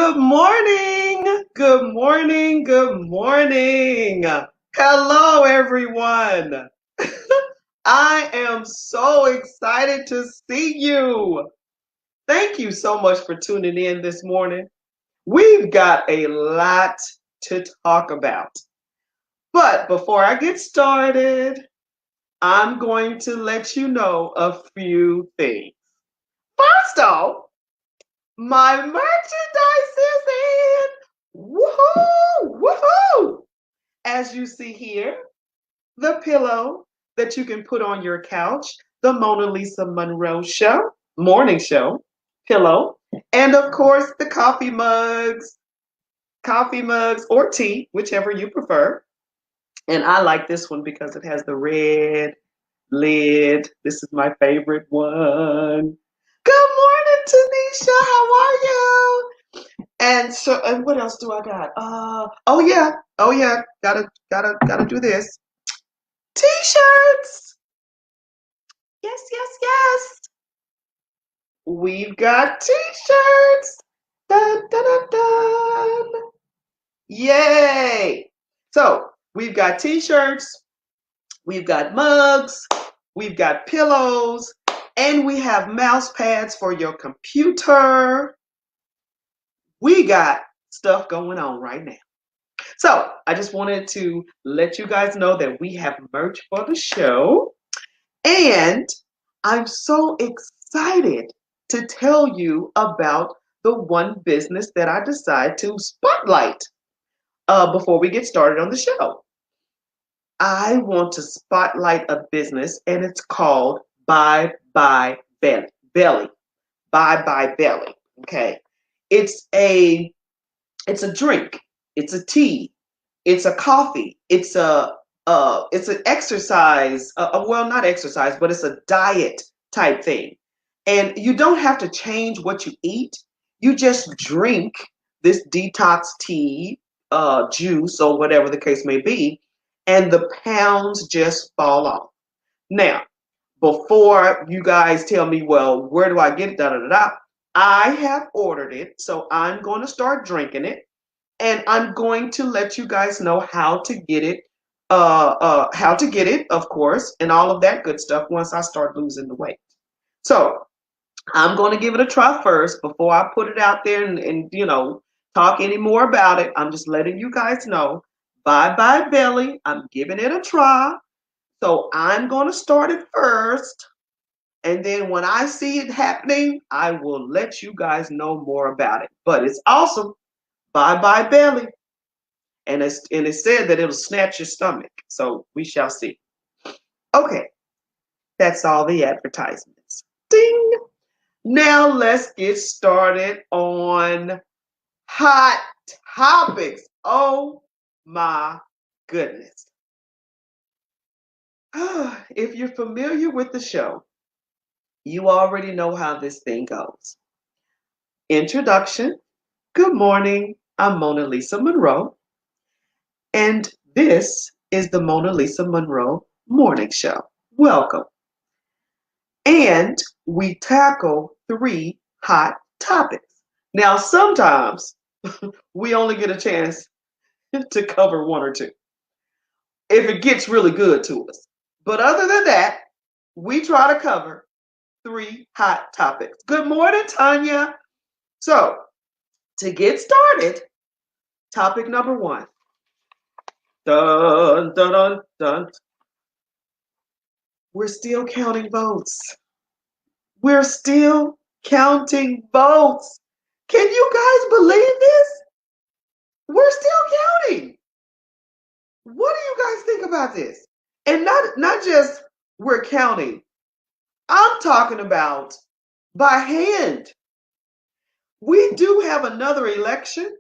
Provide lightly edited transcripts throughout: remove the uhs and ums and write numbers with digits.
Good morning. Good morning. Good morning. Hello, everyone. I am so excited to see you. Thank you so much for tuning in this morning. We've got a lot to talk about. But before I get started, I'm going to let you know a few things. First off, my merchandise is in. Woohoo! Woohoo! As you see here, the pillow that you can put on your couch, the Mona Lisa Monroe show, morning show, pillow, and of course the coffee mugs or tea, whichever you prefer. And I like this one because it has the red lid. This is my favorite one. Good morning, Tanisha. How are you? And what else do I got? Oh yeah, gotta do this. T-shirts. Yes, yes, yes. We've got t-shirts. Dun, dun, dun, dun. Yay! So we've got t-shirts, we've got mugs, we've got pillows, and we have mouse pads for your computer. We got stuff going on right now. So I just wanted to let you guys know that we have merch for the show. And I'm so excited to tell you about the one business that I decide to spotlight before we get started on the show. I want to spotlight a business and it's called Bye Bye Belly. Bye Bye Belly. Okay. It's a it's a drink, it's a tea, it's a coffee, it's an exercise, well, not exercise, but it's a diet type thing. And you don't have to change what you eat. You just drink this detox tea, juice, or whatever the case may be, and the pounds just fall off. Now, before you guys tell me, well, where do I get it? Da da da da. I have ordered it, so I'm going to start drinking it, and I'm going to let you guys know how to get it, of course, and all of that good stuff once I start losing the weight. So I'm going to give it a try first before I put it out there and talk any more about it. I'm just letting you guys know. Bye bye belly. I'm giving it a try. So I'm going to start it first. And then when I see it happening, I will let you guys know more about it. But it's awesome. Bye bye belly. And it said that it'll snatch your stomach. So we shall see. Okay, that's all the advertisements. Ding. Now let's get started on hot topics. Oh my goodness. If you're familiar with the show, you already know how this thing goes. Introduction. Good morning. I'm Mona Lisa Monroe. And this is the Mona Lisa Monroe Morning Show. Welcome. And we tackle 3 hot topics. Now, sometimes we only get a chance to cover 1 or 2 if it gets really good to us. But other than that, we try to cover 3 hot topics. Good morning, Tanya. So, to get started, topic number 1. Dun, dun, dun, dun. We're still counting votes. We're still counting votes. Can you guys believe this? We're still counting. What do you guys think about this? And not just we're counting. I'm talking about by hand. We do have another election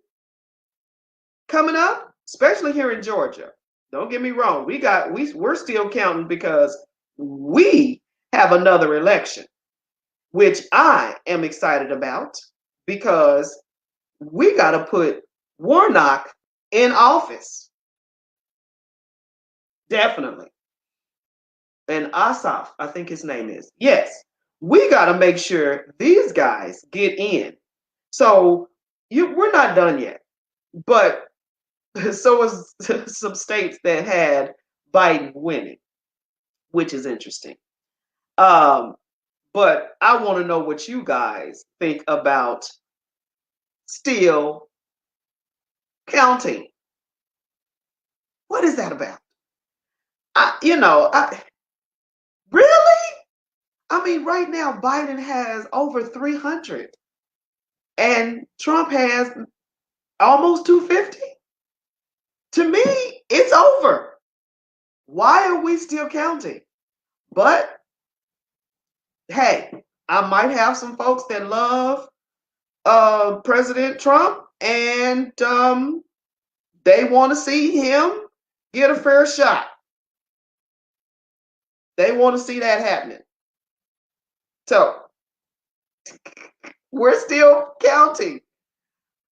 coming up, especially here in Georgia. Don't get me wrong. We're still counting because we have another election, which I am excited about because we got to put Warnock in office. Definitely. And Asaf, I think his name is. Yes, we got to make sure these guys get in. So we're not done yet. But so was some states that had Biden winning, which is interesting. Um, but I want to know what you guys think about still counting. What is that about? Really? I mean, right now Biden has over 300 and Trump has almost 250. To me, it's over. Why are we still counting? But hey, I might have some folks that love President Trump and they want to see him get a fair shot. They want to see that happening. So we're still counting.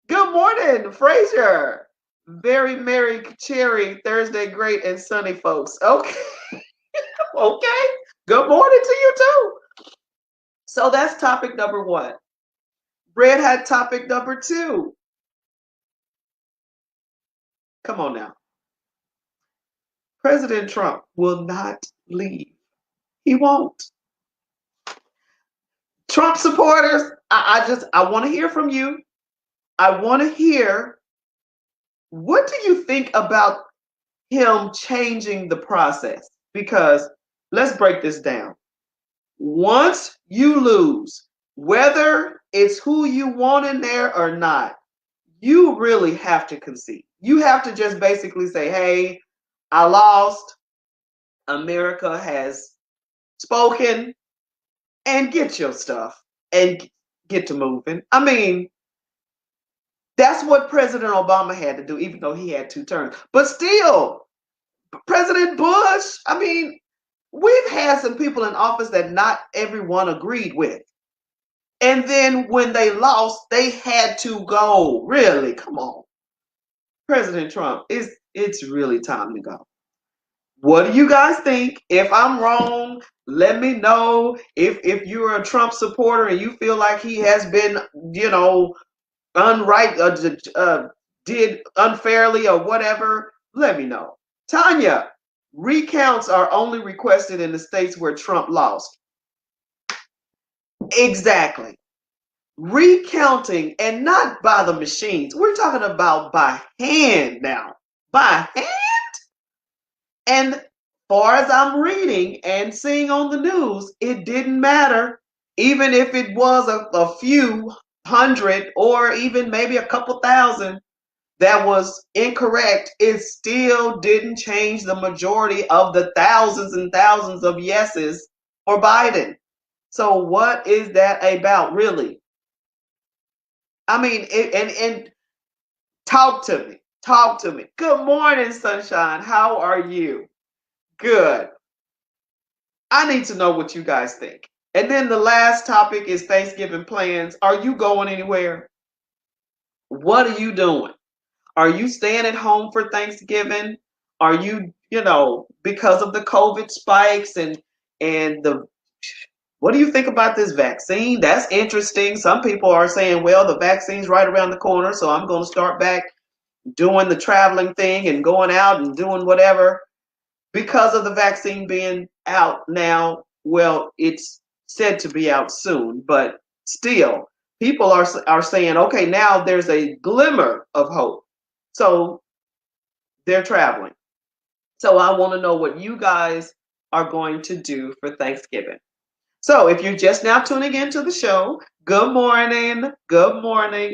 Good morning, Frazier. Very merry, cherry Thursday, great and sunny, folks. Okay, okay. Good morning to you too. So that's topic number one. Red hat topic number two. Come on now. President Trump will not leave. He won't. Trump supporters, I want to hear from you. I want to hear, what do you think about him changing the process? Because let's break this down. Once you lose, whether it's who you want in there or not, you really have to concede. You have to just basically say, hey, I lost. America has spoken, and get your stuff and get to moving. I mean, that's what President Obama had to do, even though he had 2 terms. But still, President Bush, I mean, we've had some people in office that not everyone agreed with. And then when they lost, they had to go. Really? Come on. President Trump, it's really time to go. What do you guys think? If I'm wrong, let me know. If you're a Trump supporter and you feel like he has been, did unfairly or whatever, let me know. Tanya, recounts are only requested in the states where Trump lost. Exactly. Recounting, and not by the machines. We're talking about by hand now. By hand. And far as I'm reading and seeing on the news, it didn't matter. Even if it was a few hundred or even maybe a couple thousand that was incorrect, it still didn't change the majority of the thousands and thousands of yeses for Biden. So what is that about, really? I mean, and talk to me. Talk to me. Good morning, Sunshine. How are you? Good. I need to know what you guys think. And then the last topic is Thanksgiving plans. Are you going anywhere? What are you doing? Are you staying at home for Thanksgiving? Are you, because of the COVID spikes and the what do you think about this vaccine? That's interesting. Some people are saying, well, the vaccine's right around the corner, so I'm going to start back doing the traveling thing and going out and doing whatever. Because of the vaccine being out now, well, it's said to be out soon, but still, people are saying, okay, now there's a glimmer of hope. So they're traveling. So I want to know what you guys are going to do for Thanksgiving. So if you're just now tuning into the show, good morning,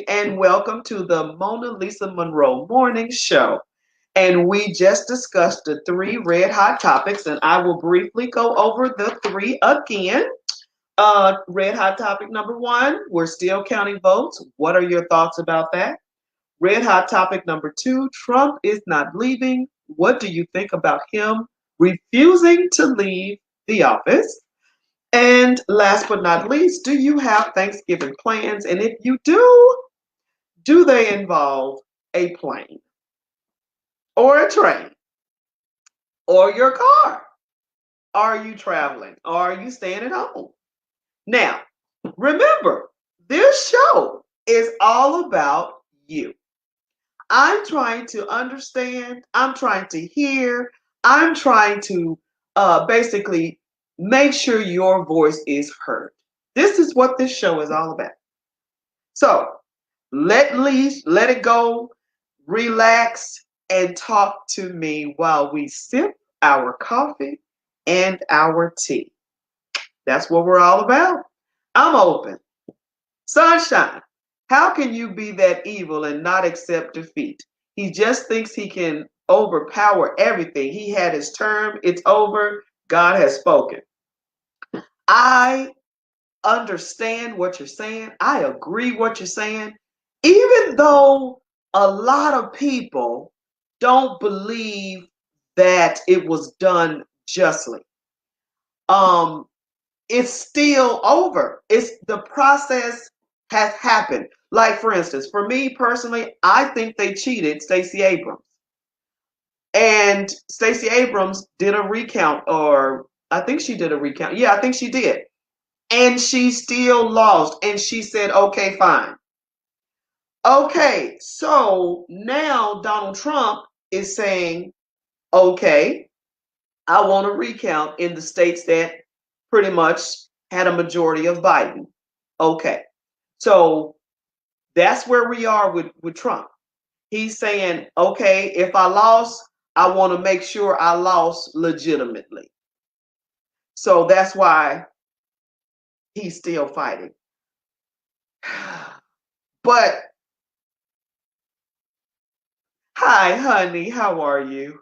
and welcome to the Mona Lisa Monroe Morning Show. And we just discussed the 3 red hot topics, and I will briefly go over the 3 again. Red hot topic number 1, we're still counting votes. What are your thoughts about that? Red hot topic number 2, Trump is not leaving. What do you think about him refusing to leave the office? And last but not least, do you have Thanksgiving plans? And if you do they involve a plane or a train or your car? Are you traveling or are you staying at home? Now, remember, this show is all about you. I'm trying to understand. I'm trying to hear. I'm trying to basically make sure your voice is heard. This is what this show is all about. So let it go, relax, and talk to me while we sip our coffee and our tea. That's what we're all about. I'm open. Sunshine, how can you be that evil and not accept defeat? He just thinks he can overpower everything. He had his term. It's over. God has spoken. I understand what you're saying. I agree what you're saying. Even though a lot of people don't believe that it was done justly. It's still over. It's the process has happened. Like for instance, for me personally, I think they cheated Stacey Abrams. And Stacey Abrams did a recount, or I think she did a recount. Yeah, I think she did. And she still lost. And she said, okay, fine. Okay, so now Donald Trump is saying, okay, I want to recount in the states that pretty much had a majority of Biden. Okay, so that's where we are with Trump. He's saying, okay, if I lost, I want to make sure I lost legitimately. So that's why he's still fighting. But, hi, honey, how are you?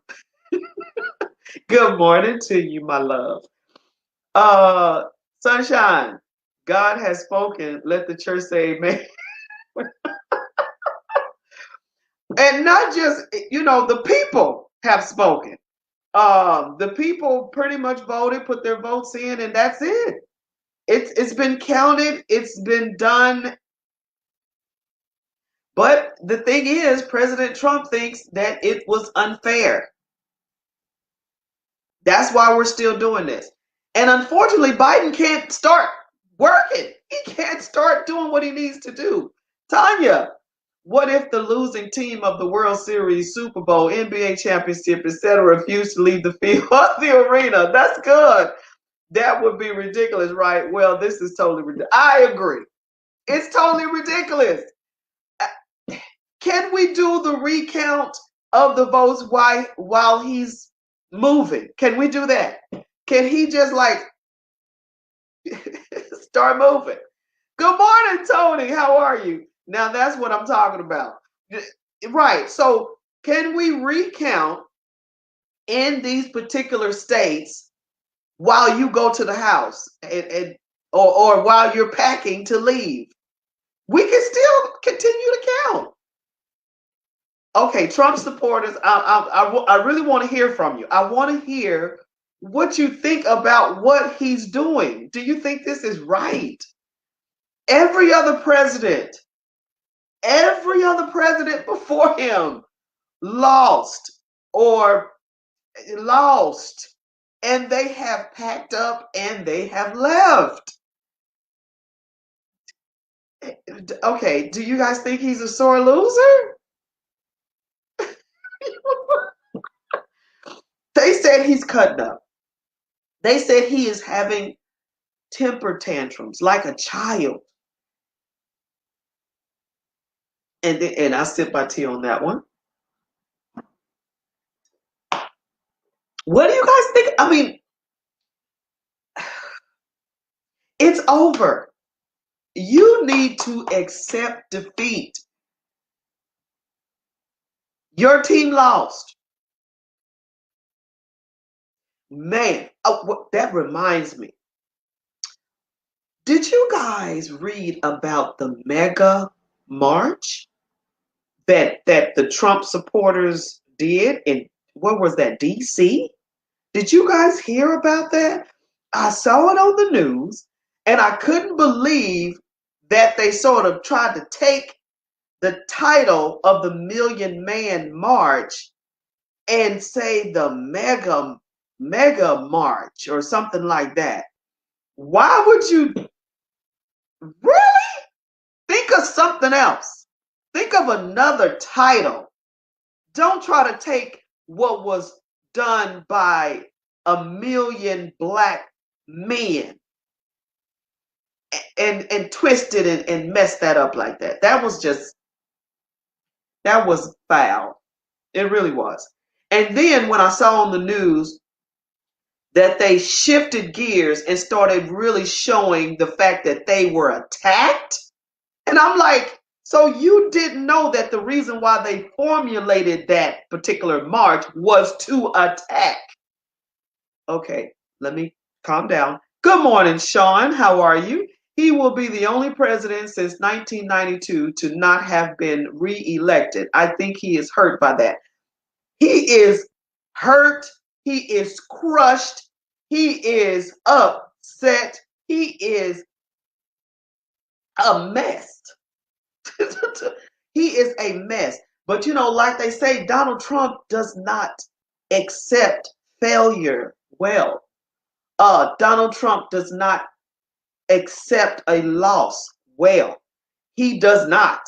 Good morning to you, my love. Sunshine, God has spoken. Let the church say amen. And not just, the people have spoken. The people pretty much voted, put their votes in, and that's it. It's been counted, it's been done. But the thing is, President Trump thinks that it was unfair. That's why we're still doing this. And unfortunately, Biden can't start working. He can't start doing what he needs to do. Tanya, what if the losing team of the World Series, Super Bowl, NBA championship, etc., refused to leave the field or the arena? That's good. That would be ridiculous, right? Well, this is totally ridiculous. I agree. It's totally ridiculous. Can we do the recount of the votes while he's moving? Can we do that? Can he just like start moving? Good morning, Tony. How are you? Now that's what I'm talking about. Right. So can we recount in these particular states while you go to the house or while you're packing to leave? We can still continue to count. Okay, Trump supporters, I really want to hear from you. I want to hear what you think about what he's doing. Do you think this is right? Every other president before him lost or lost, and they have packed up and they have left. Okay, do you guys think he's a sore loser? They said he's cutting up. They said he is having temper tantrums like a child. And I sip my tea on that one. What do you guys think? I mean, it's over. You need to accept defeat. Your team lost. Man, that reminds me. Did you guys read about the mega march that the Trump supporters did in, what was that, DC? Did you guys hear about that? I saw it on the news and I couldn't believe that they sort of tried to take the title of the Million Man March and say the mega march or something like that. Why would you really think of something else? Think of another title. Don't try to take what was done by a million black men and twist it and mess that up like that. That was foul. It really was. And then when I saw on the news that they shifted gears and started really showing the fact that they were attacked, and I'm like, so you didn't know that the reason why they formulated that particular march was to attack. Okay, let me calm down. Good morning, Sean. How are you? He will be the only president since 1992 to not have been reelected. I think he is hurt by that. He is hurt. He is crushed. He is upset. He is a mess. He is a mess. But like they say, Donald Trump does not accept failure well. Donald Trump does not accept a loss well. He does not.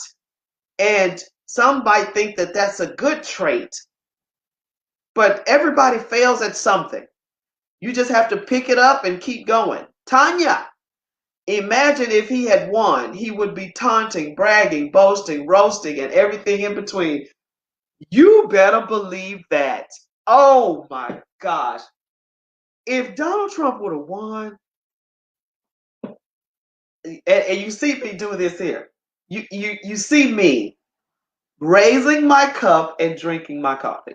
And some might think that that's a good trait. But everybody fails at something. You just have to pick it up and keep going. Tanya, imagine if he had won, he would be taunting, bragging, boasting, roasting, and everything in between. You better believe that. Oh my gosh. If Donald Trump would have won, and you see me do this here, you see me raising my cup and drinking my coffee.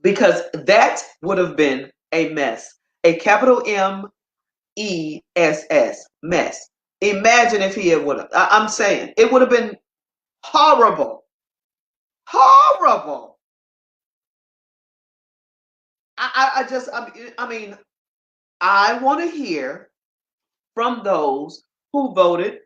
Because that would have been a mess. A capital MESS, mess. Imagine if he would have. I'm saying it would have been horrible. Horrible. I mean, I want to hear from those who voted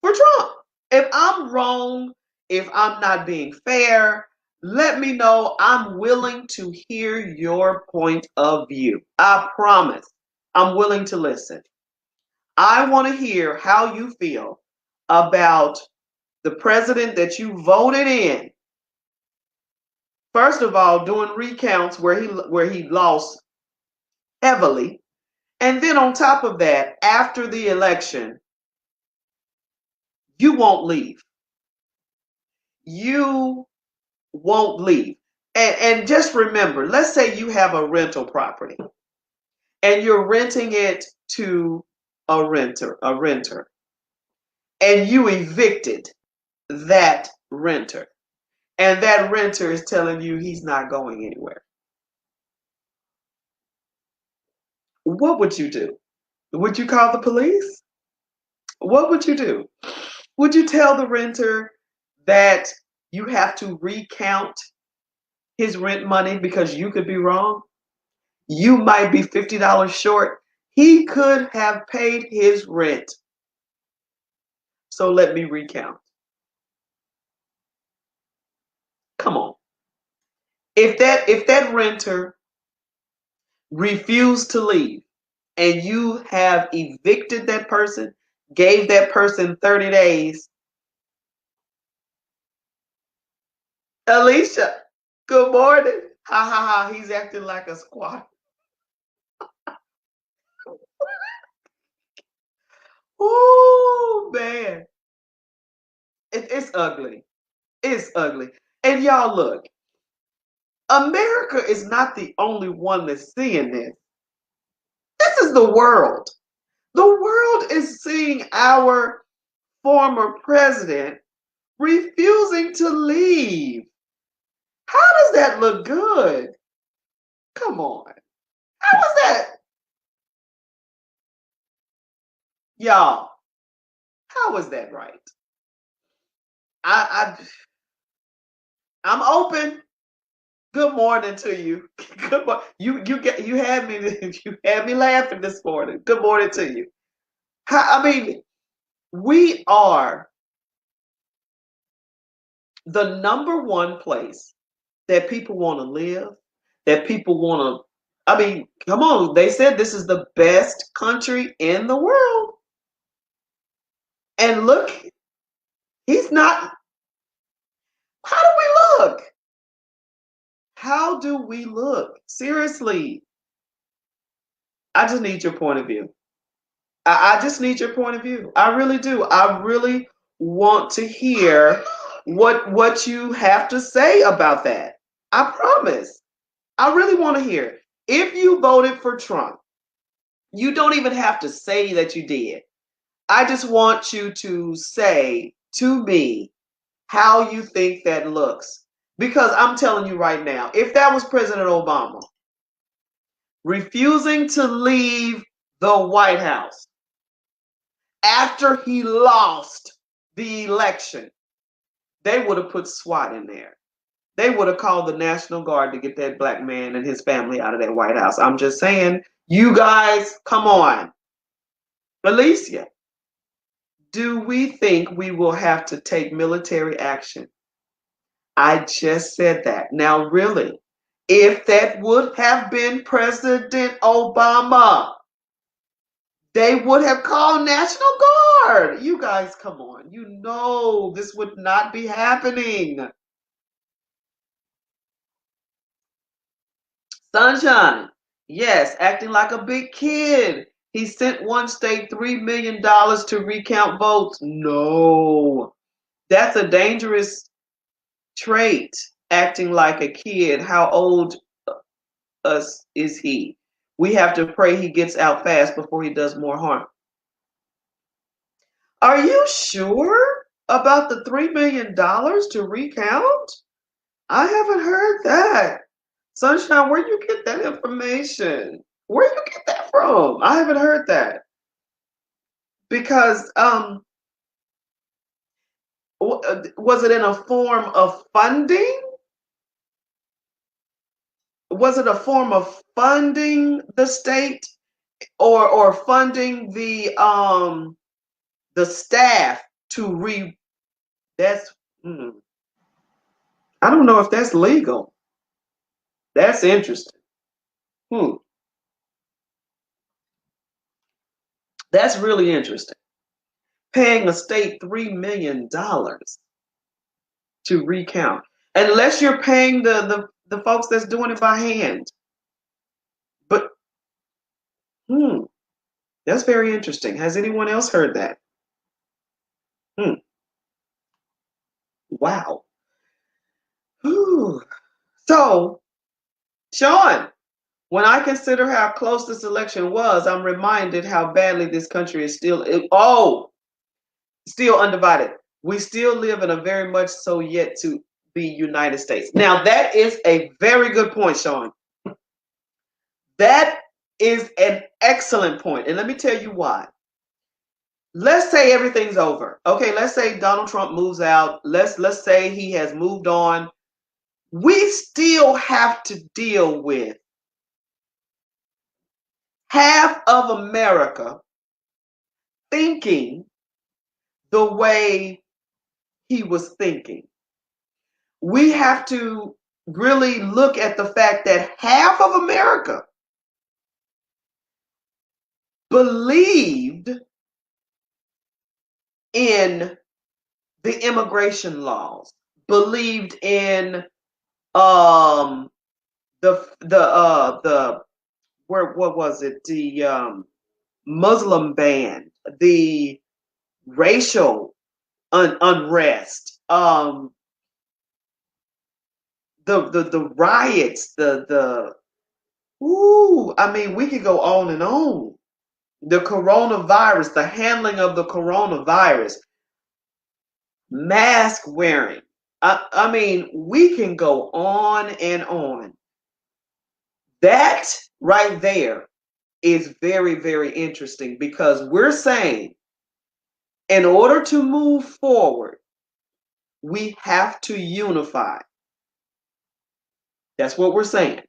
for Trump. If I'm wrong, if I'm not being fair, let me know. I'm willing to hear your point of view. I promise. I'm willing to listen. I want to hear how you feel about the president that you voted in. First of all, doing recounts where he lost heavily. And then on top of that, after the election, you won't leave. You won't leave. And just remember, let's say you have a rental property and you're renting it to a renter, and you evicted that renter. And that renter is telling you he's not going anywhere. What would you do? Would you call the police? What would you do? Would you tell the renter that you have to recount his rent money because you could be wrong? You might be $50 short. He could have paid his rent. So let me recount. Come on. If that renter refused to leave and you have evicted that person, gave that person 30 days. Alicia, good morning. Ha ha ha, he's acting like a squatter. Oh man. It's ugly. It's ugly. And y'all look, America is not the only one that's seeing this. This is the world. The world is seeing our former president refusing to leave. How does that look good? Come on. How is that? Y'all, how is that right? I'm open. Good morning to you. Good morning. You had me laughing this morning. Good morning to you. I mean, we are the number one place that people want to live, that people want to. I mean, come on. They said this is the best country in the world. And look, he's not. How do we look? How do we look? Seriously, I just need your point of view. I just need your point of view. I really do. I really want to hear what you have to say about that. I promise. I really want to hear. If you voted for Trump, you don't even have to say that you did. I just want you to say to me how you think that looks. Because I'm telling you right now, if that was President Obama refusing to leave the White House after he lost the election, they would have put SWAT in there. They would have called the National Guard to get that black man and his family out of that White House. I'm just saying, you guys, come on. Alicia, do we think we will have to take military action? I just said that. Now, really, if that would have been President Obama, they would have called National Guard. You guys, come on. You know this would not be happening. Sunshine, yes, acting like a big kid. He sent one state $3 million to recount votes. No, that's a dangerous trait, acting like a kid. How old is he? We have to pray he gets out fast before he does more harm. Are you sure about the $3 million to recount? I haven't heard that. Sunshine, where you get that information? Where you get that from? I haven't heard that. Because was it in a form of funding? Was it a form of funding the state or funding the staff to that's I don't know if that's legal. That's interesting. That's really interesting. Paying a state $3 million to recount. Unless you're paying the folks that's doing it by hand. But that's very interesting. Has anyone else heard that? Wow. Whew. So, Sean, when I consider how close this election was, I'm reminded how badly this country is still undivided. We still live in a very much so yet to be United States. Now, that is a very good point, Sean. That is an excellent point. And let me tell you why. Let's say everything's over. Okay, let's say Donald Trump moves out. Let's say he has moved on. We still have to deal with half of America thinking the way he was thinking. We have to really look at the fact that half of America believed in the immigration laws, believed in the what was it, the Muslim ban, the racial unrest, the riots, I mean, we could go on and on. The coronavirus, the handling of the coronavirus, mask wearing. I mean, we can go on and on. That right there is very, very interesting because we're saying in order to move forward, we have to unify. That's what we're saying.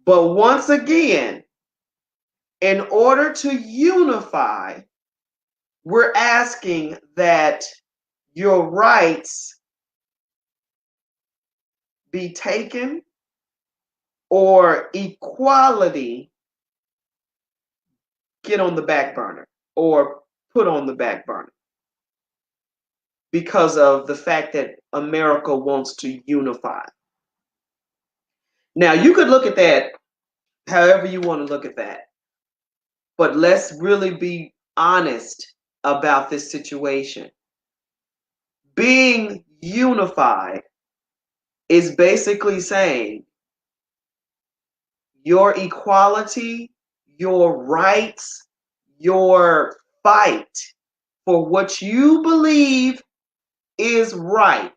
But once again, in order to unify, we're asking that your rights be taken or equality get on the back burner or put on the back burner. because of the fact that America wants to unify. Now, you could look at that however you want to look at that, but let's really be honest about this situation. Being unified is basically saying your equality, your rights, your fight for what you believe is right,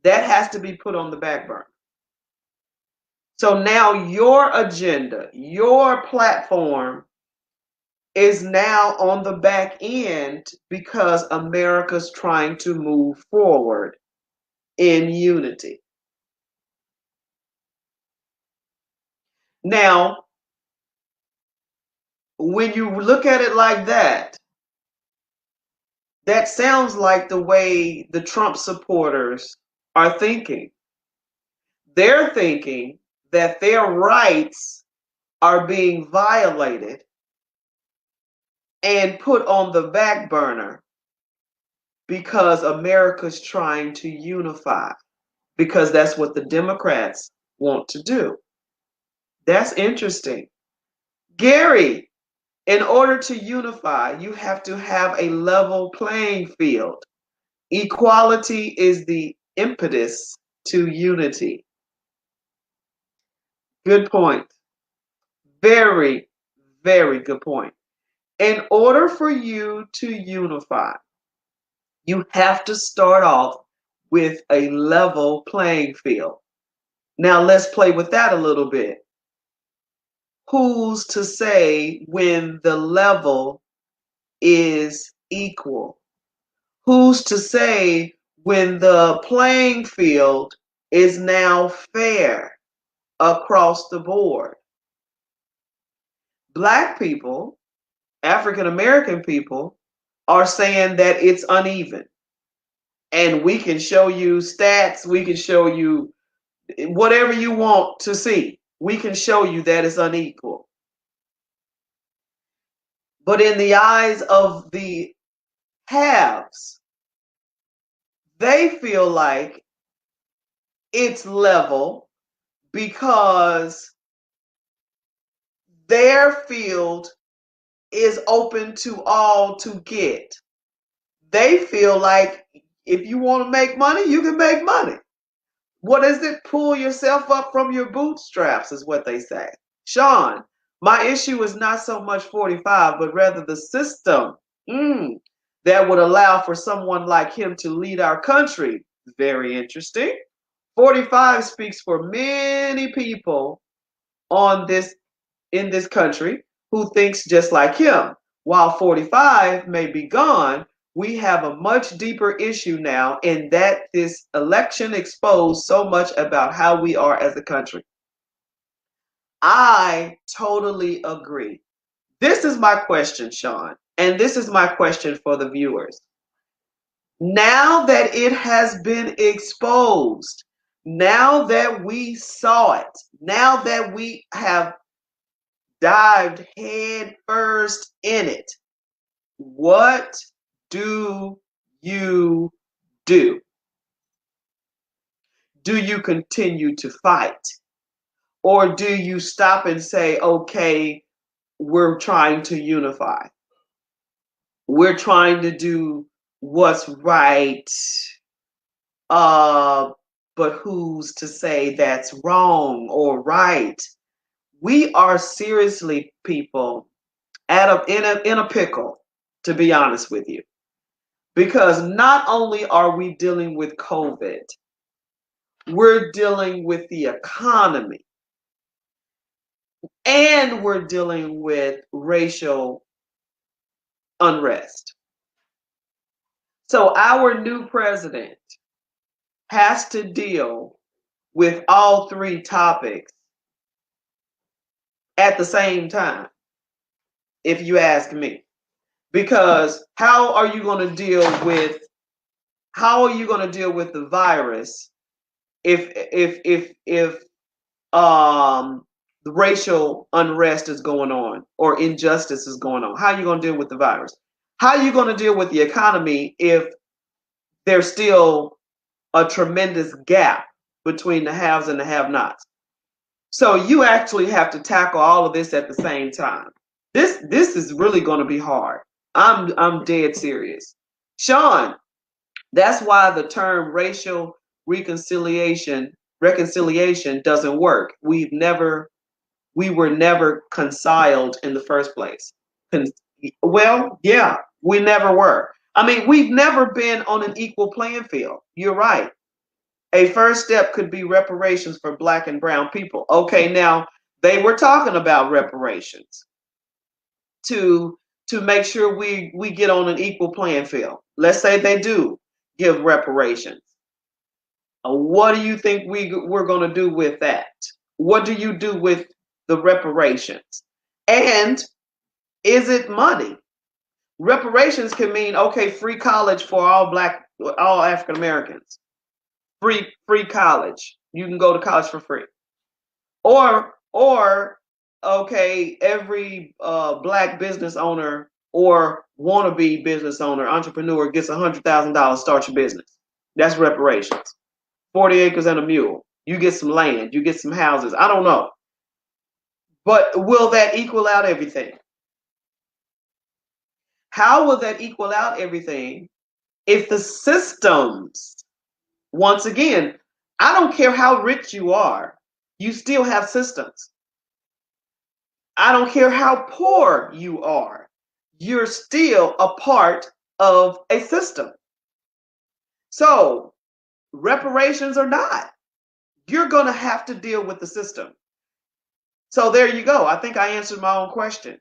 that has to be put on the back burner. So now your agenda, your platform is now on the back end because America's trying to move forward in unity. Now, when you look at it like that, that sounds like the way the Trump supporters are thinking. They're thinking that their rights are being violated and put on the back burner because America's trying to unify, because that's what the Democrats want to do. That's interesting. Gary, in order to unify, you have to have a level playing field. Equality is the impetus to unity. Good point. Very, very good point. In order for you to unify, you have to start off with a level playing field. Now let's play with that a little bit. Who's to say when the level is equal? Who's to say when the playing field is now fair across the board? Black people, African American people, are saying that it's uneven. And we can show you stats, we can show you whatever you want to see. We can show you that it's unequal. But in the eyes of the haves, they feel like it's level because their field is open to all to get. They feel like if you want to make money, you can make money. What is it? Pull yourself up from your bootstraps is what they say. Sean, my issue is not so much 45, but rather the system that would allow for someone like him to lead our country. Very interesting. 45 speaks for many people on this in this country who thinks just like him. While 45 may be gone, we have a much deeper issue now in that this election exposed so much about how we are as a country. I totally agree. This is my question, Sean, and this is my question for the viewers. Now that it has been exposed, now that we saw it, now that we have dived head first in it, what do you do? Do you continue to fight? Or do you stop and say, okay, we're trying to unify? We're trying to do what's right, but who's to say that's wrong or right? We are seriously, people, in a pickle, to be honest with you. Because not only are we dealing with COVID, we're dealing with the economy, and we're dealing with racial unrest. So our new president has to deal with all three topics at the same time, if you ask me. Because how are you going to deal with the virus if the racial unrest is going on or injustice is going on? How are you going to deal with the virus? How are you going to deal with the economy if there's still a tremendous gap between the haves and the have-nots. So you actually have to tackle all of this at the same time. This is really going to be hard. I'm dead serious. Sean, that's why the term racial reconciliation doesn't work. We were never conciled in the first place. Well, yeah, we never were. I mean, we've never been on an equal playing field. You're right. A first step could be reparations for Black and brown people. Okay, now they were talking about reparations to make sure we get on an equal playing field. Let's say they do give reparations. What do you think we're going to do with that? What do you do with the reparations? And is it money? Reparations can mean, okay, free college for all African Americans. Free college. You can go to college for free. Or okay, every Black business owner or wannabe business owner, entrepreneur gets $100,000, start your business. That's reparations. 40 acres and a mule. You get some land, you get some houses. I don't know. But will that equal out everything? How will that equal out everything if the systems, once again, I don't care how rich you are, you still have systems. I don't care how poor you are, you're still a part of a system. So, reparations or not, you're going to have to deal with the system. So, there you go. I think I answered my own question.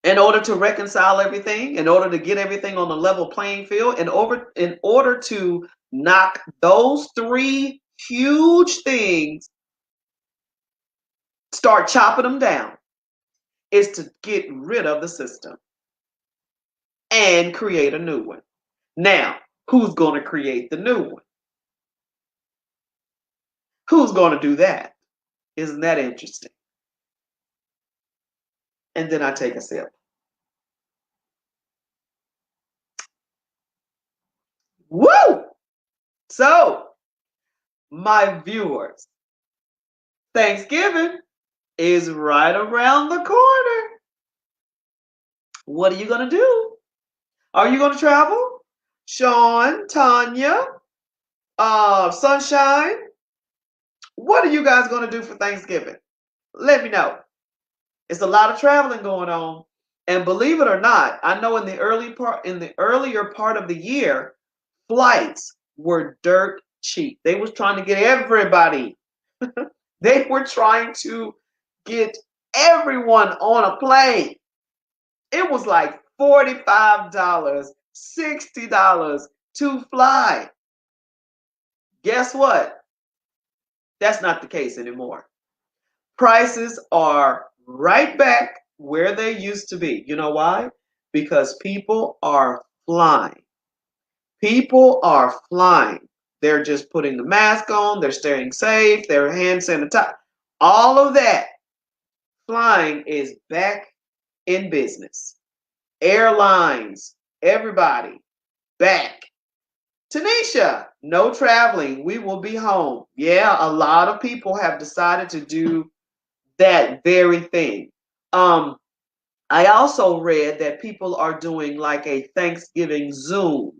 In order to reconcile everything, in order to get everything on the level playing field, in order to knock those three huge things, start chopping them down, is to get rid of the system and create a new one. Now, who's going to create the new one? Who's going to do that? Isn't that interesting? And then I take a sip. Woo! So, my viewers, Thanksgiving is right around the corner. What are you going to do? Are you going to travel? Sean, Tanya, Sunshine, what are you guys going to do for Thanksgiving? Let me know. It's a lot of traveling going on. And believe it or not, I know in the earlier part of the year, flights were dirt cheap. They was trying to get everybody. They were trying to get everyone on a plane. It was like $45, $60 to fly. Guess what? That's not the case anymore. Prices are right back where they used to be. You know why? Because people are flying. People are flying. They're just putting the mask on, they're staying safe, they're hand sanitizer. All of that. Flying is back in business. Airlines, everybody, back. Tanisha, no traveling. We will be home. Yeah, a lot of people have decided to do that very thing. I also read that people are doing like a Thanksgiving Zoom.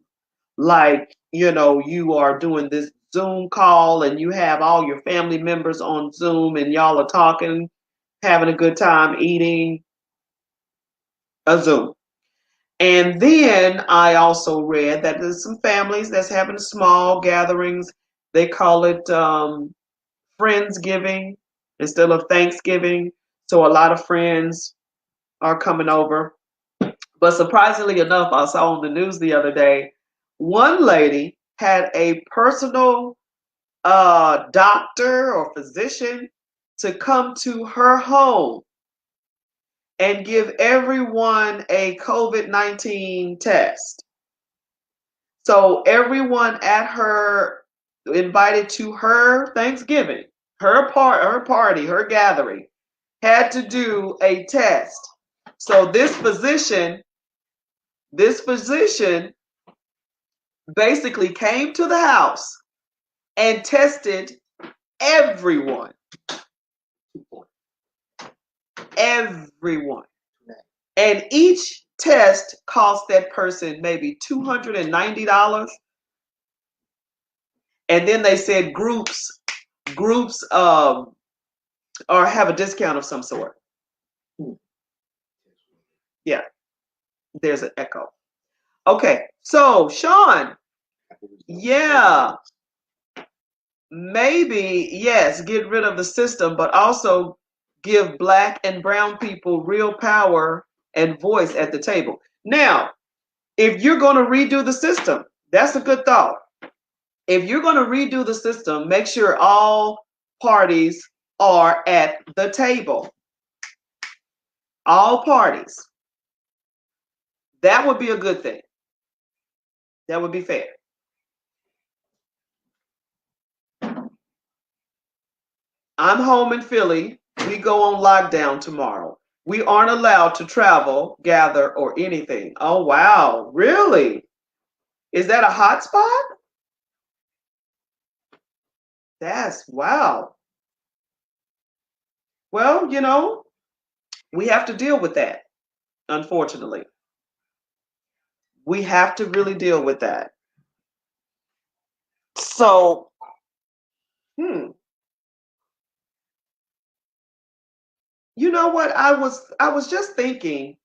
Like, you are doing this Zoom call and you have all your family members on Zoom and y'all are talking, having a good time, eating a Zoom. And then I also read that there's some families that's having small gatherings. They call it Friendsgiving instead of Thanksgiving. So a lot of friends are coming over. But surprisingly enough, I saw on the news the other day, one lady had a personal doctor or physician to come to her home and give everyone a COVID-19 test. So everyone at her, invited to her Thanksgiving, her party, her gathering, had to do a test. So this physician basically came to the house and tested everyone. Everyone. And each test cost that person maybe $290. And then they said groups or have a discount of some sort. Yeah, there's an echo. Okay, so Sean, yeah, maybe, yes, get rid of the system, but also give Black and brown people real power and voice at the table. Now, if you're going to redo the system, that's a good thought. If you're going to redo the system, make sure all parties are at the table. All parties. That would be a good thing. That would be fair. I'm home in Philly. We go on lockdown tomorrow. We aren't allowed to travel, gather, or anything. Oh, wow. Really? Is that a hot spot? That's wow. Well, we have to deal with that, unfortunately. We have to really deal with that. So, you know what? I was just thinking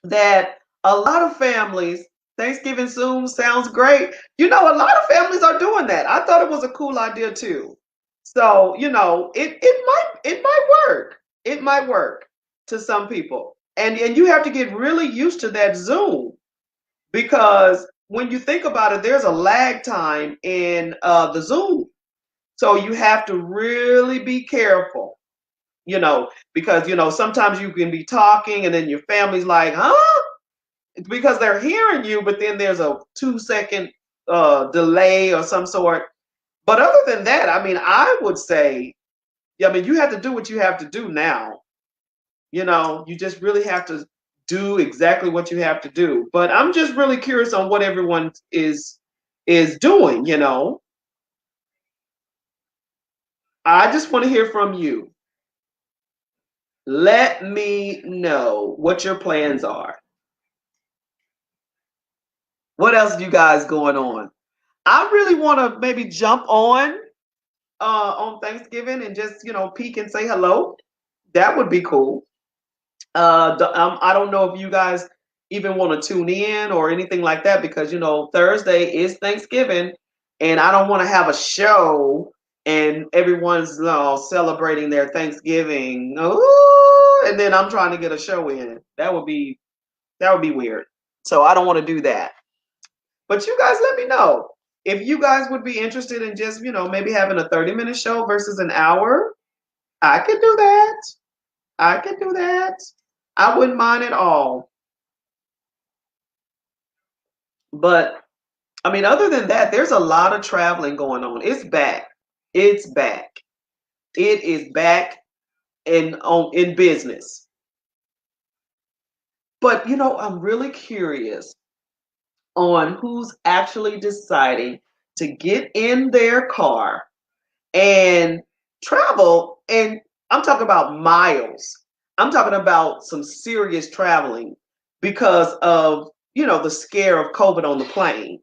that a lot of families, Thanksgiving Zoom sounds great. A lot of families are doing that. I thought it was a cool idea too. So, it might work. It might work to some people. And you have to get really used to that Zoom, because when you think about it, there's a lag time in the Zoom. So you have to really be careful, because sometimes you can be talking and then your family's like, huh? Because they're hearing you, but then there's a 2-second delay or some sort. But other than that, I mean, I would say, you have to do what you have to do now. You just really have to do exactly what you have to do. But I'm just really curious on what everyone is doing. I just want to hear from you. Let me know what your plans are. What else do you guys going on? I really want to maybe jump on Thanksgiving and just peek and say hello. That would be cool. I don't know if you guys even want to tune in or anything like that, because Thursday is Thanksgiving, and I don't want to have a show and everyone's celebrating their Thanksgiving. Ooh, and then I'm trying to get a show in. That would be weird. So I don't want to do that. But you guys let me know if you guys would be interested in just, maybe having a 30-minute show versus an hour. I could do that. I could do that. I wouldn't mind at all. But I mean, other than that, there's a lot of traveling going on. It's back. It's back. It is back in business. But I'm really curious on who's actually deciding to get in their car and travel. And I'm talking about miles. I'm talking about some serious traveling because of, the scare of COVID on the plane.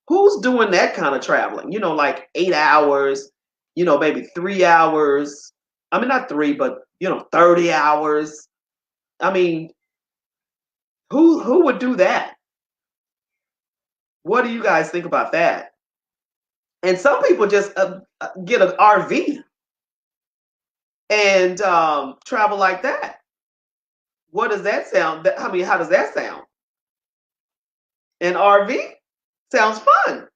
Who's doing that kind of traveling? Like 8 hours, maybe 3 hours. I mean, not three, but 30 hours. I mean, who would do that? What do you guys think about that? And some people just get an RV and travel like that. What does that sound? I mean, how does that sound? An RV sounds fun.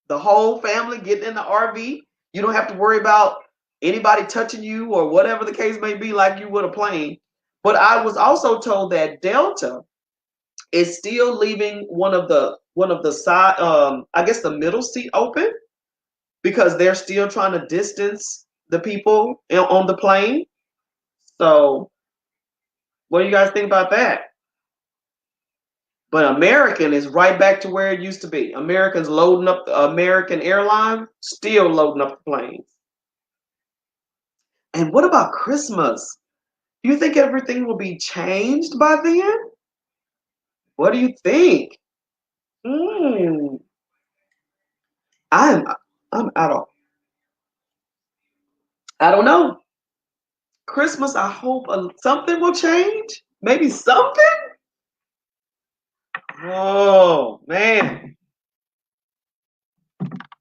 The whole family getting in the RV. You don't have to worry about anybody touching you or whatever the case may be, like you would a plane. But I was also told that Delta is still leaving one of the side, I guess the middle seat open, because they're still trying to distance the people on the plane. So, what do you guys think about that? But American is right back to where it used to be. Americans loading up the American airline, still loading up the planes. And what about Christmas? Do you think everything will be changed by then? What do you think? Hmm. I'm I'm I don't know. Christmas, I hope something will change. Maybe something. Oh man,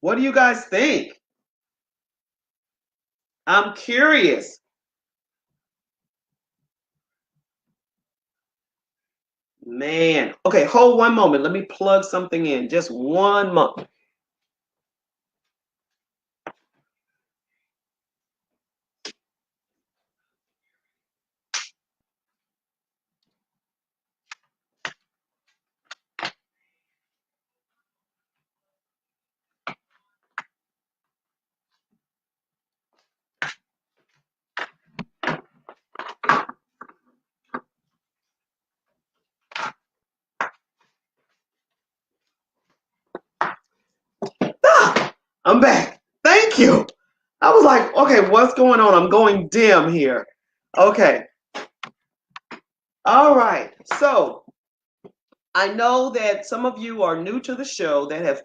what do you guys think? I'm curious. Man. Okay, hold one moment. Let me plug something in. Just 1 month. Ah, I'm back. Thank you. I was like, okay, what's going on? I'm going dim here. Okay. All right. So I know that some of you are new to the show that have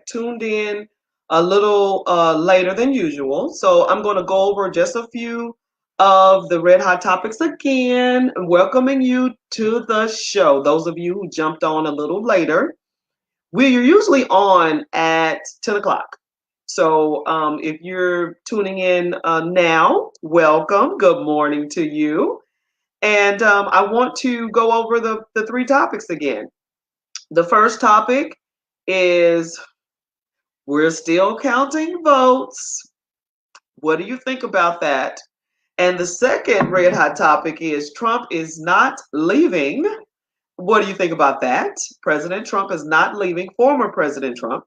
tuned in a little later than usual. So I'm going to go over just a few of the red hot topics again, welcoming you to the show. Those of you who jumped on a little later, we are usually on at 10 o'clock. So if you're tuning in now, welcome. Good morning to you. And I want to go over the three topics again. The first topic is we're still counting votes. What do you think about that? And the second red hot topic is Trump is not leaving. What do you think about that? President Trump is not leaving, former President Trump.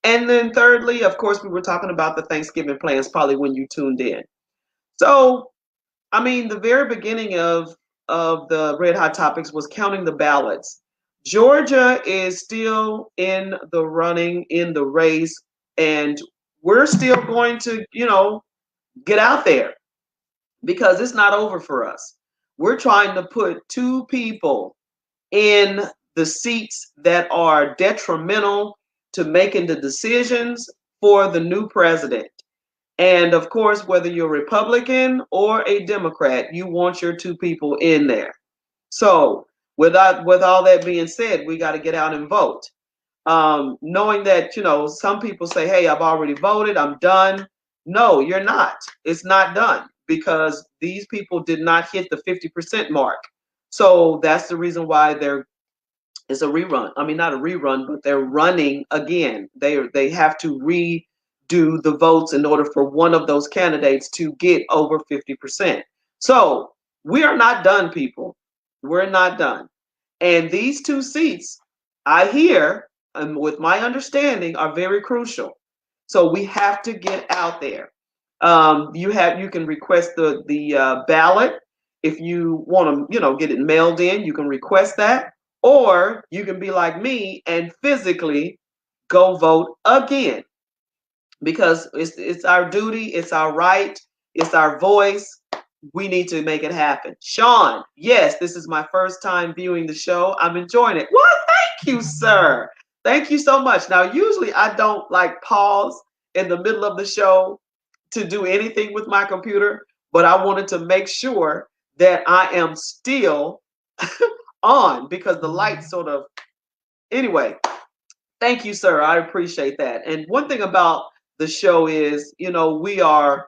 And then thirdly, of course, we were talking about the Thanksgiving plans probably when you tuned in. So, I mean, the very beginning of the red hot topics was counting the ballots. Georgia is still in the running, in the race, and we're still going to, get out there because it's not over for us. We're trying to put two people in the seats that are detrimental to making the decisions for the new president. And of course, whether you're a Republican or a Democrat, you want your two people in there. So, with all that being said, we got to get out and vote. Knowing that, some people say, hey, I've already voted, I'm done. No, you're not. It's not done because these people did not hit the 50% mark. So that's the reason why it's a rerun. I mean, not a rerun, but they're running again. They have to redo the votes in order for one of those candidates to get over 50%. So we are not done, people. We're not done. And these two seats, I hear, and with my understanding, are very crucial. So we have to get out there. You can request the ballot if you want to, get it mailed in. You can request that, or you can be like me and physically go vote again because it's our duty, it's our right, it's our voice. We need to make it happen. Sean, yes, this is my first time viewing the show. I'm enjoying it. Well, thank you, sir. Thank you so much. Now, usually I don't like pause in the middle of the show to do anything with my computer, but I wanted to make sure that I am still on because the light sort of, anyway, thank you, sir. I appreciate that. And one thing about the show is, we are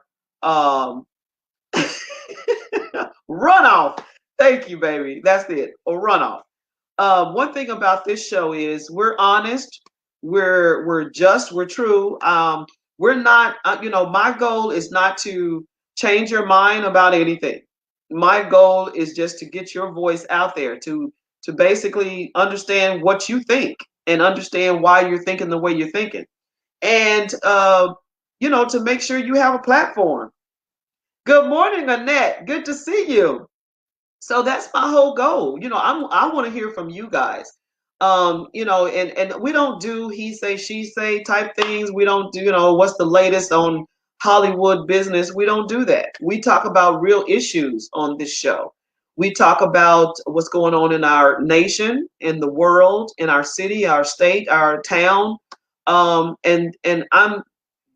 runoff. Thank you, baby. That's it. A runoff. One thing about this show is we're honest, we're just, we're true. We're not, my goal is not to change your mind about anything. My goal is just to get your voice out there, to basically understand what you think and understand why you're thinking the way you're thinking, and to make sure you have a platform. Good morning, Annette. Good to see you. So that's my whole goal. I want to hear from you guys. And we don't do he say, she say type things. We don't do, what's the latest on Hollywood business. We don't do that. We talk about real issues on this show. We talk about what's going on in our nation, in the world, in our city, our state, our town. And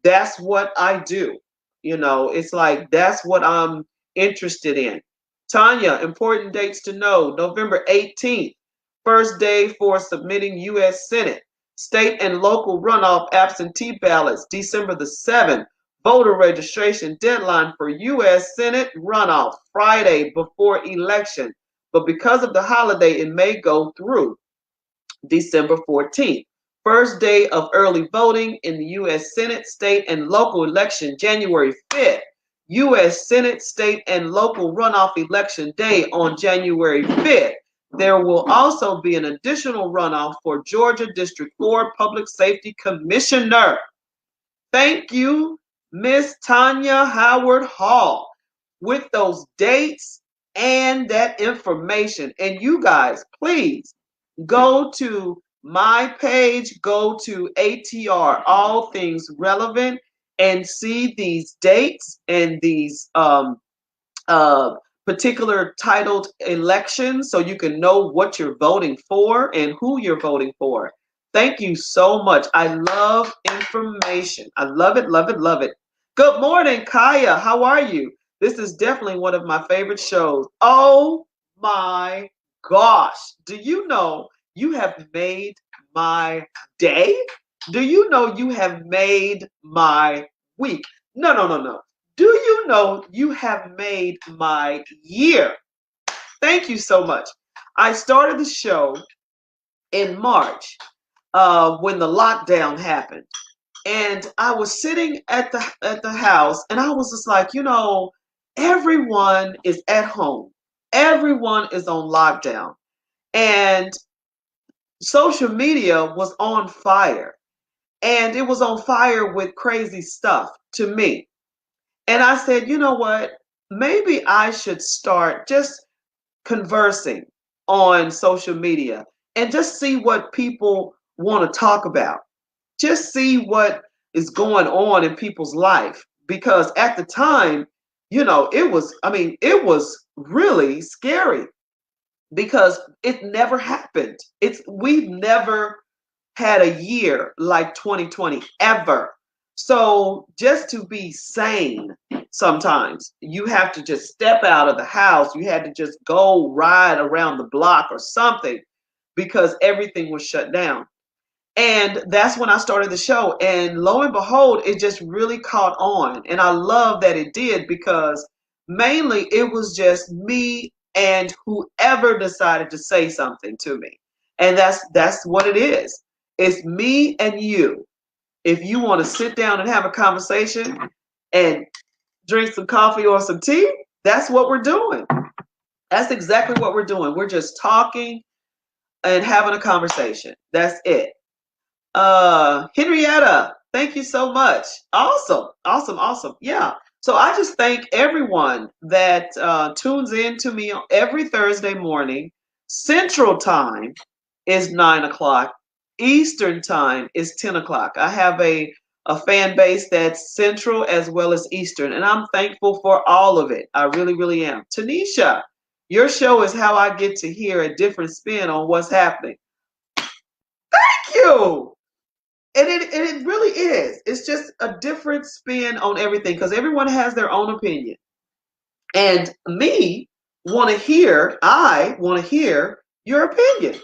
that's what I do. It's like that's what I'm interested in. Tanya, important dates to know. November 18th, first day for submitting U.S. Senate, state and local runoff absentee ballots. December the 7th, voter registration deadline for U.S. Senate runoff, Friday before election. But because of the holiday, it may go through December 14th. First day of early voting in the U.S. Senate, state, and local election, January 5th. U.S. Senate, state, and local runoff election day on January 5th. There will also be an additional runoff for Georgia District 4 Public Safety Commissioner. Thank you, Miss Tanya Howard Hall, with those dates and that information. And you guys, please go to my page, go to ATR, All Things Relevant, and see these dates and these particular titled elections so you can know what you're voting for and who you're voting for. Thank you so much. I love information. I love it, love it, love it. Good morning, Kaya. How are you? This is definitely one of my favorite shows. Oh my gosh. Do you know you have made my day? Do you know you have made my week? No, no, no, no. Do you know you have made my year? Thank you so much. I started the show in March when the lockdown happened. And I was sitting at the house and I was just like, everyone is at home. Everyone is on lockdown. And social media was on fire. And it was on fire with crazy stuff to me. And I said, you know what? Maybe I should start just conversing on social media and just see what people want to talk about. Just see what is going on in people's life. Because at the time, it was really scary because it never happened. We've never had a year like 2020 ever. So just to be sane, sometimes you have to just step out of the house. You had to just go ride around the block or something because everything was shut down. And that's when I started the show. And lo and behold, it just really caught on. And I love that it did because mainly it was just me and whoever decided to say something to me. And that's what it is. It's me and you. If you want to sit down and have a conversation and drink some coffee or some tea, that's what we're doing. That's exactly what we're doing. We're just talking and having a conversation. That's it. Henrietta, thank you so much. Awesome, awesome, awesome. Yeah. So I just thank everyone that tunes in to me every Thursday morning. Central Time is 9 o'clock. Eastern Time is 10 o'clock. I have a fan base that's Central as well as Eastern, and I'm thankful for all of it. I really, really am. Tanisha, your show is how I get to hear a different spin on what's happening. Thank you. And it really is. It's just a different spin on everything because everyone has their own opinion. And I want to hear your opinion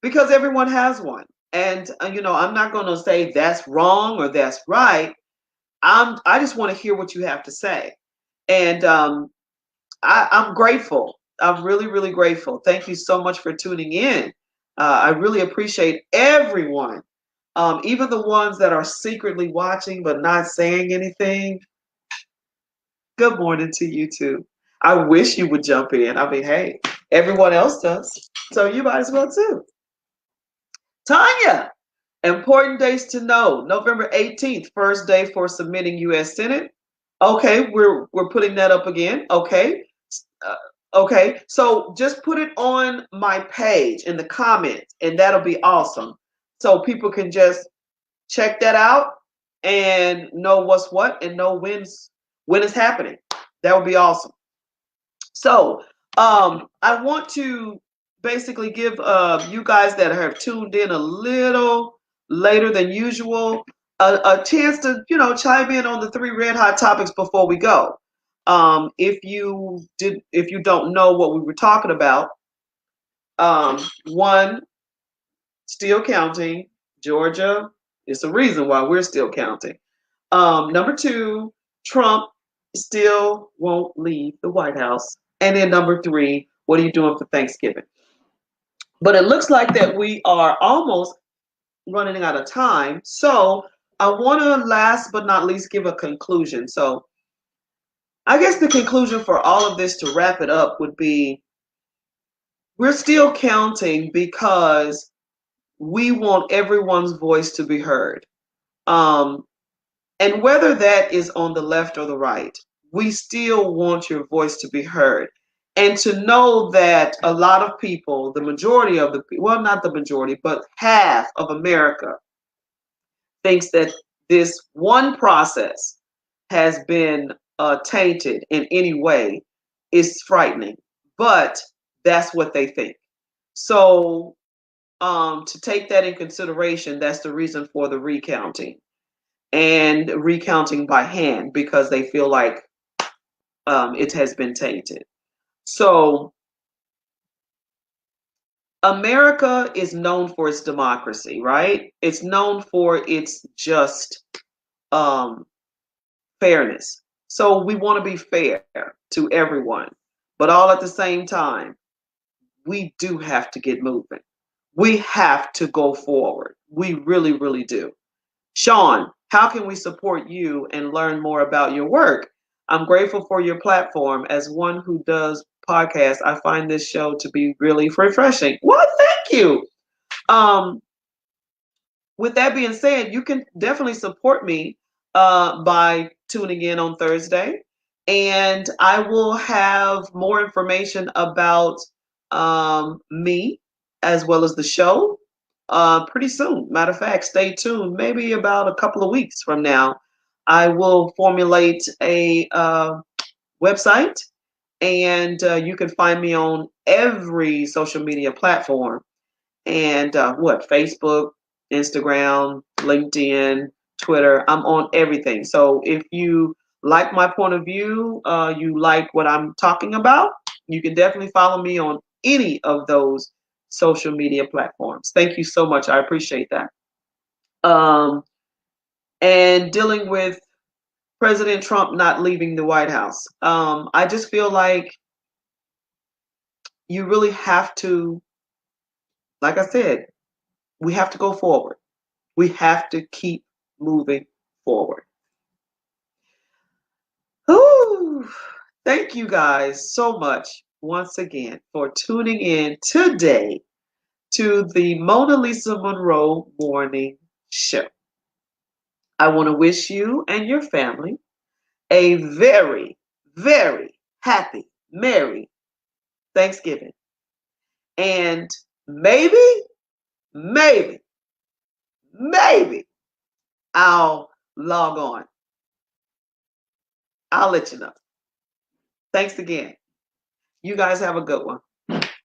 because everyone has one. And, I'm not going to say that's wrong or that's right. I just want to hear what you have to say. And I'm grateful. I'm really, really grateful. Thank you so much for tuning in. I really appreciate everyone. Even the ones that are secretly watching but not saying anything. Good morning to you too. I wish you would jump in. I mean, hey, everyone else does. So you might as well too. Tanya, important dates to know. November 18th, first day for submitting U.S. Senate. Okay, we're putting that up again. Okay. Okay, so just put it on my page in the comments, and that'll be awesome. So people can just check that out and know what's what and know when it's happening. That would be awesome. So I want to basically give you guys that have tuned in a little later than usual a chance to, chime in on the three red hot topics before we go. If you don't know what we were talking about, one, still counting. Georgia is the reason why we're still counting. Number two, Trump still won't leave the White House. And then number three, what are you doing for Thanksgiving? But it looks like that we are almost running out of time. So I want to last but not least give a conclusion. So I guess the conclusion for all of this to wrap it up would be we're still counting because we want everyone's voice to be heard. Um, and whether that is on the left or the right, we still want your voice to be heard. And to know that a lot of people, the majority of the people, well, not the majority, but half of America thinks that this one process has been tainted in any way is frightening. But that's what they think. So to take that in consideration, that's the reason for the recounting and recounting by hand because they feel like it has been tainted. So America is known for its democracy, right? It's known for its just fairness. So we want to be fair to everyone, but all at the same time, we do have to get moving. We have to go forward. We really, really do. Sean, how can we support you and learn more about your work? I'm grateful for your platform. As one who does podcasts, I find this show to be really refreshing. Well, thank you. Um, with that being said, you can definitely support me by tuning in on Thursday. And I will have more information about me as well as the show pretty soon. Matter of fact, stay tuned. Maybe about a couple of weeks from now, I will formulate a website, and you can find me on every social media platform. And Facebook, Instagram, LinkedIn, Twitter. I'm on everything. So if you like my point of view, you like what I'm talking about, you can definitely follow me on any of those social media platforms. Thank you so much. I appreciate that. Um, and dealing with President Trump not leaving the White House, I just feel like you really have to, like I said, we have to go forward. We have to keep moving forward. Whew. Thank you guys so much once again for tuning in today to the Mona Lisa Monroe Morning Show. I want to wish you and your family a very, very happy, merry Thanksgiving. And maybe, maybe, maybe I'll log on. I'll let you know. Thanks again. You guys have a good one.